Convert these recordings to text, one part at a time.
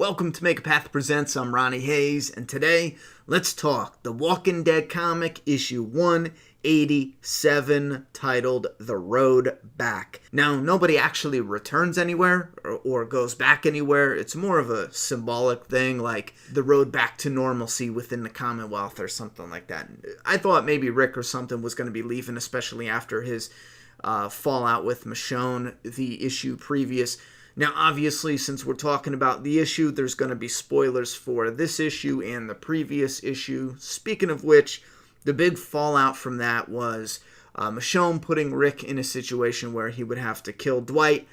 Welcome to Make a Path Presents. I'm Ronnie Hayes, and today, let's talk The Walking Dead comic, issue 187, titled The Road Back. Now, nobody actually returns anywhere or goes back anywhere. It's more of a symbolic thing, like the road back to normalcy within the Commonwealth or something like that. I thought maybe Rick or something was going to be leaving, especially after his fallout with Michonne, the issue previous. Now, obviously, since we're talking about the issue, there's going to be spoilers for this issue and the previous issue. Speaking of which, the big fallout from that was Michonne putting Rick in a situation where he would have to kill Dwight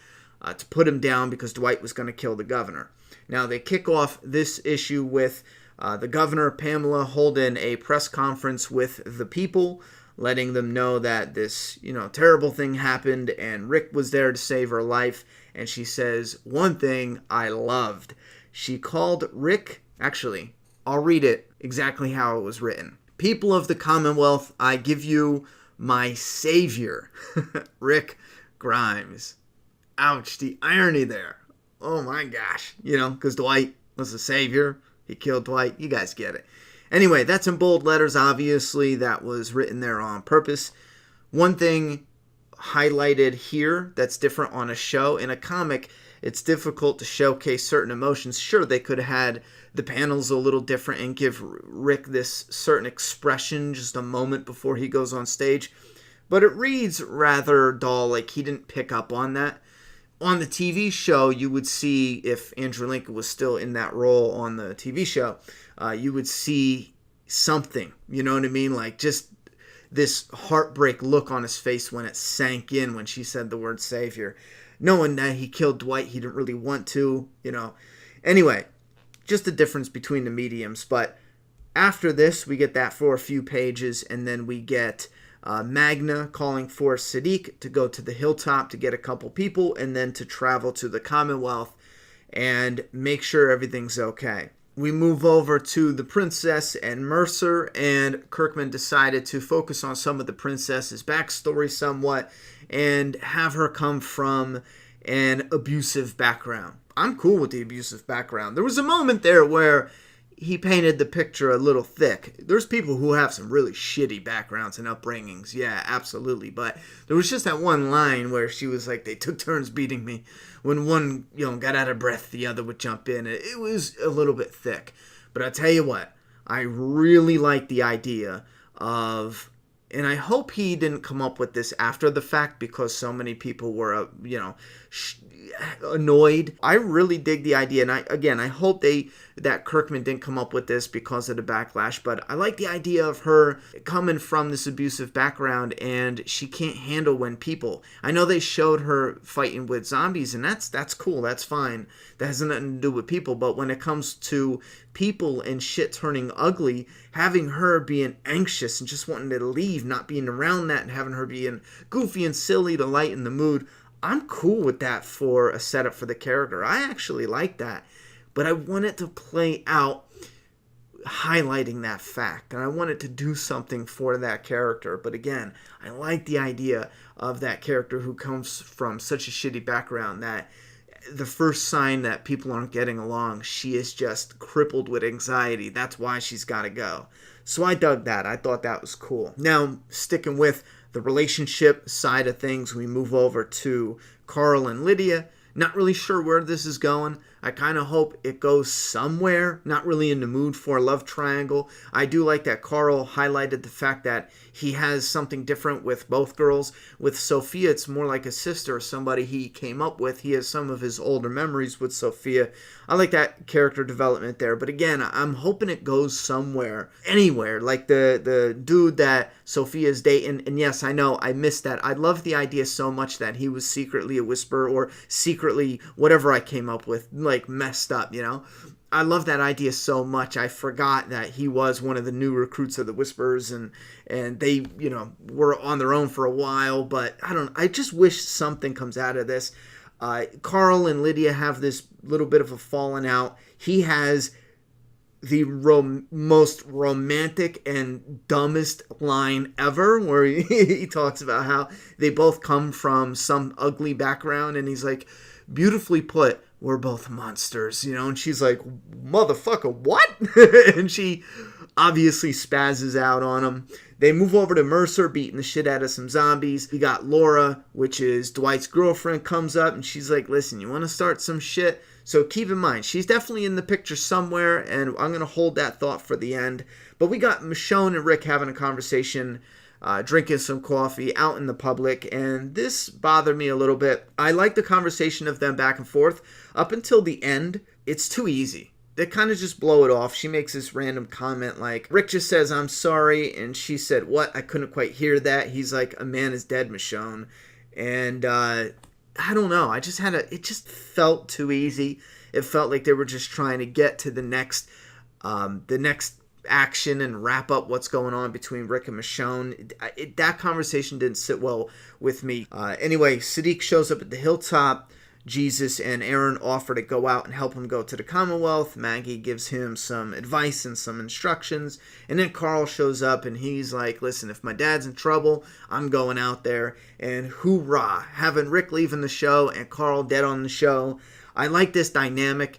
to put him down because Dwight was going to kill the governor. Now, they kick off this issue with the governor, Pamela, holding a press conference with the people, letting them know that this, terrible thing happened and Rick was there to save her life. And she says one thing I loved. She called Rick, actually, I'll read it exactly how it was written. People of the Commonwealth, I give you my savior, Rick Grimes. Ouch, the irony there. Oh my gosh. Because Dwight was the savior. He killed Dwight. You guys get it. Anyway, that's in bold letters, obviously. That was written there on purpose. One thing highlighted here that's different on a show. In a comic, it's difficult to showcase certain emotions. Sure, they could have had the panels a little different and give Rick this certain expression just a moment before he goes on stage, but it reads rather dull, like he didn't pick up on that. On the TV show, you would see, if Andrew Lincoln was still in that role on the TV show, you would see something, you know what I mean? Like just this heartbreak look on his face when it sank in when she said the word savior. Knowing that he killed Dwight, he didn't really want to, Anyway, just the difference between the mediums. But after this, we get that for a few pages, and then we get Magna calling for Sadiq to go to the hilltop to get a couple people, and then to travel to the Commonwealth and make sure everything's okay. We move over to the princess and Mercer, and Kirkman decided to focus on some of the princess's backstory somewhat and have her come from an abusive background. I'm cool with the abusive background. There was a moment there where he painted the picture a little thick. There's people who have some really shitty backgrounds and upbringings. Yeah, absolutely. But there was just that one line where she was like, they took turns beating me. When one, got out of breath, the other would jump in. It was a little bit thick. But I tell you what, I really like the idea of, and I hope he didn't come up with this after the fact because so many people were, annoyed. I really dig the idea, and I hope that Kirkman didn't come up with this because of the backlash, but I like the idea of her coming from this abusive background and she can't handle when people, I know they showed her fighting with zombies, and that's cool, that's fine, that has nothing to do with people, but when it comes to people and shit turning ugly, having her being anxious and just wanting to leave, not being around that, and having her being goofy and silly to lighten the mood, I'm cool with that for a setup for the character. I actually like that. But I want it to play out highlighting that fact. And I want it to do something for that character. But again, I like the idea of that character who comes from such a shitty background that the first sign that people aren't getting along, she is just crippled with anxiety. That's why she's got to go. So I dug that. I thought that was cool. Now, sticking with the relationship side of things, we move over to Karl and Lydia. Not really sure where this is going. I kind of hope it goes somewhere. Not really in the mood for a love triangle. I do like that Karl highlighted the fact that he has something different with both girls. With Sophia, it's more like a sister, somebody he came up with. He has some of his older memories with Sophia. I like that character development there. But again, I'm hoping it goes somewhere, anywhere. Like the dude that Sophia's dating. And yes, I know, I missed that. I love the idea so much that he was secretly a Whisperer, or secretly whatever I came up with, like messed up, I love that idea so much. I forgot that he was one of the new recruits of the Whisperers, and they, were on their own for a while, but I just wish something comes out of this. Karl and Lydia have this little bit of a falling out. He has the most romantic and dumbest line ever, where he talks about how they both come from some ugly background, and he's like, beautifully put, we're both monsters, and she's like, motherfucker, what? And she obviously spazzes out on him. They move over to Mercer, beating the shit out of some zombies. We got Laura, which is Dwight's girlfriend, comes up, and she's like, listen, you want to start some shit? So keep in mind, she's definitely in the picture somewhere, and I'm going to hold that thought for the end. But we got Michonne and Rick having a conversation, drinking some coffee out in the public, and this bothered me a little bit. I like the conversation of them back and forth. Up until the end, it's too easy. They kind of just blow it off. She makes this random comment like, Rick just says, I'm sorry, and she said, what? I couldn't quite hear that. He's like, a man is dead, Michonne. And I don't know. It just felt too easy. It felt like they were just trying to get to the next action and wrap up what's going on between Rick and Michonne. That conversation didn't sit well with me. Anyway, Sadiq shows up at the hilltop. Jesus and Aaron offer to go out and help him go to the Commonwealth. Maggie gives him some advice and some instructions. And then Karl shows up and he's like, listen, if my dad's in trouble, I'm going out there. And hoorah, having Rick leaving the show and Karl dead on the show. I like this dynamic.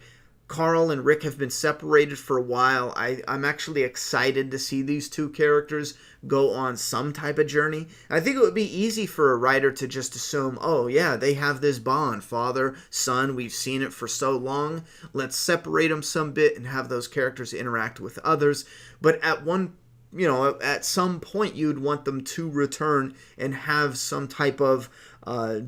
Karl and Rick have been separated for a while. I'm actually excited to see these two characters go on some type of journey. I think it would be easy for a writer to just assume, oh yeah, they have this bond, father, son, we've seen it for so long. Let's separate them some bit and have those characters interact with others. But at some point you'd want them to return and have some type of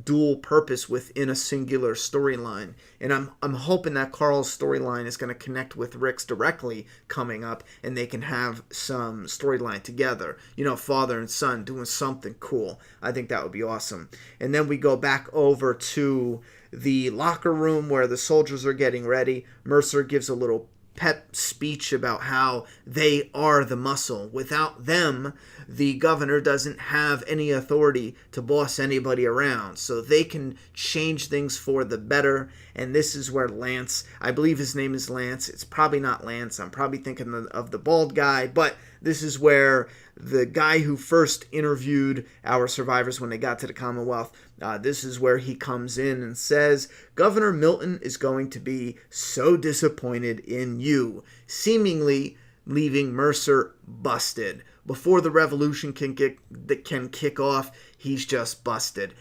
dual purpose within a singular storyline. And I'm hoping that Karl's storyline is going to connect with Rick's directly coming up, and they can have some storyline together. Father and son doing something cool. I think that would be awesome. And then we go back over to the locker room where the soldiers are getting ready. Mercer gives a little pep speech about how they are the muscle. Without them, the governor doesn't have any authority to boss anybody around, so they can change things for the better. And this is where Lance, I believe his name is Lance, it's probably not Lance, I'm probably thinking of the bald guy, but this is where the guy who first interviewed our survivors when they got to the Commonwealth, this is where he comes in and says, Governor Milton is going to be so disappointed in you, seemingly leaving Mercer busted. Before the revolution can kick off, he's just busted.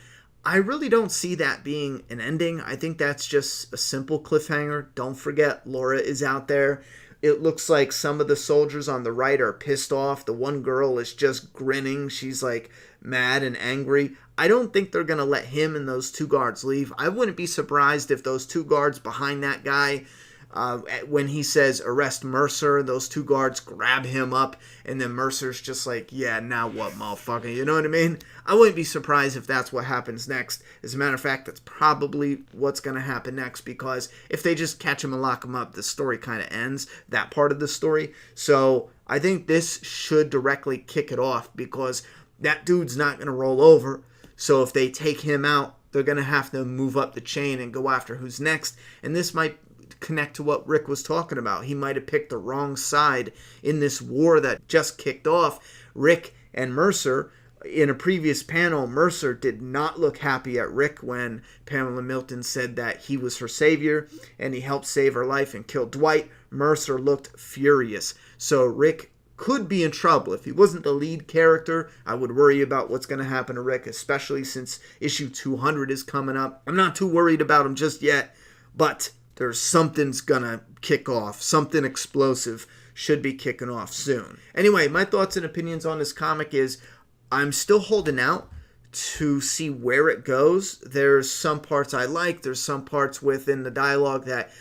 I really don't see that being an ending. I think that's just a simple cliffhanger. Don't forget, Laura is out there. It looks like some of the soldiers on the right are pissed off. The one girl is just grinning. She's like mad and angry. I don't think they're going to let him and those two guards leave. I wouldn't be surprised if those two guards behind that guy, when he says arrest Mercer, those two guards grab him up, and then Mercer's just like, yeah, now what, motherfucker? You know what I mean? I wouldn't be surprised if that's what happens next. As a matter of fact, that's probably what's going to happen next, because if they just catch him and lock him up, the story kind of ends, that part of the story. So I think this should directly kick it off, because that dude's not going to roll over. So if they take him out, they're going to have to move up the chain and go after who's next. And this might connect to what Rick was talking about. He might have picked the wrong side in this war that just kicked off. Rick and Mercer, in a previous panel, Mercer did not look happy at Rick when Pamela Milton said that he was her savior and he helped save her life and kill Dwight. Mercer looked furious. So Rick could be in trouble. If he wasn't the lead character, I would worry about what's going to happen to Rick, especially since issue 200 is coming up. I'm not too worried about him just yet, but there's something's gonna kick off. Something explosive should be kicking off soon. Anyway, my thoughts and opinions on this comic is I'm still holding out to see where it goes. There's some parts I like. There's some parts within the dialogue that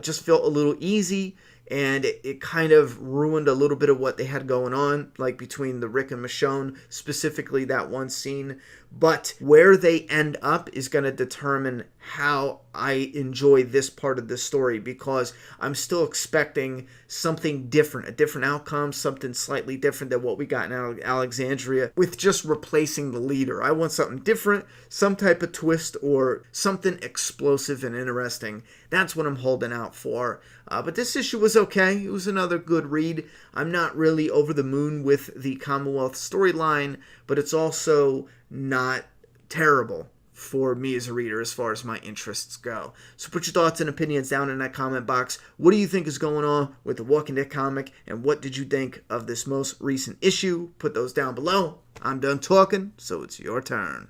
just felt a little easy, and it kind of ruined a little bit of what they had going on, like between the Rick and Michonne, specifically that one scene. But where they end up is going to determine how I enjoy this part of the story, because I'm still expecting something different, a different outcome, something slightly different than what we got in Alexandria with just replacing the leader. I want something different, some type of twist, or something explosive and interesting. That's what I'm holding out for. But this issue was okay. It was another good read. I'm not really over the moon with the Commonwealth storyline, but it's also not terrible for me as a reader as far as my interests go. So put your thoughts and opinions down in that comment box. What do you think is going on with the Walking Dead comic, and what did you think of this most recent issue? Put those down below. I'm done talking, so it's your turn.